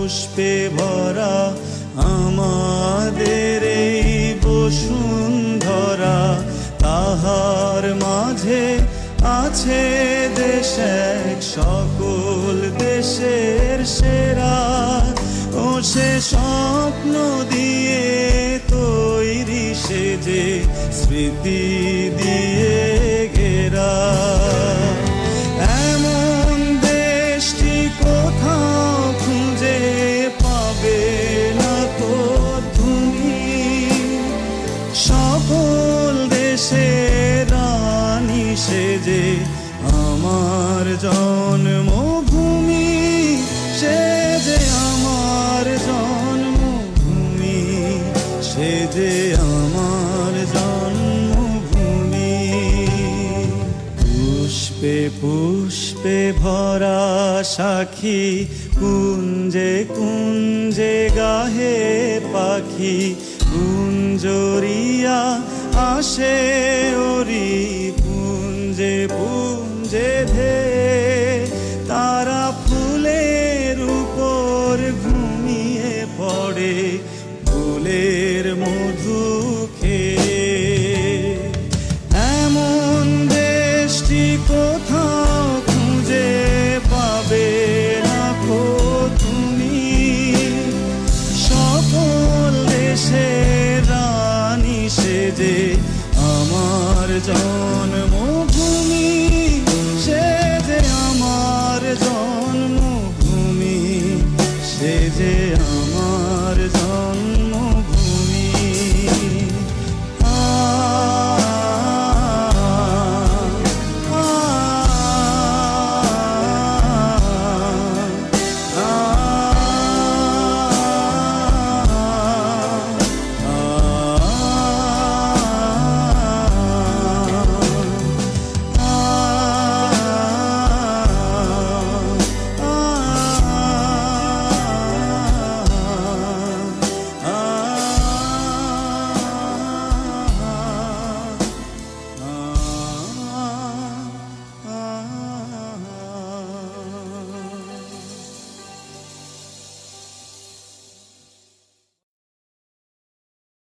পুষ্পে ভরা আমাদের এই বসুন্ধরা, তাহার মাঝে আছে দেশ এক সকল দেশের সেরা। ও সে স্বপ্ন দিয়ে তৈরি, সে যে স্মৃতি দিয়ে ঘেরা। এমন দেশটি কোথাও খুঁজে পাবে না তো তুমি, সকল দেশের রানী সে যে আমার জন্মভূমি, সে যে আমার জন্মভূমি, সে যে আমার জন্মভূমি। পুষ্পে পুষ্পে ভরা সাখী, কুঞ্জে কুঞ্জে গাহে পাখি, কুঞ্জরিয়া আসে ওরি পুঞ্জে পুঞ্জে ধে। তারা ফুলের উপর ঘুমিয়ে পড়ে ফুলের মধু খেয়ে। এমন দেশটি কোথাও খুঁজে পাবে না কো তুমি, সকল দেশের রানী সে যে আমার জন্মভূমি, সে যে আমার জন্মভূমি, সে যে আমার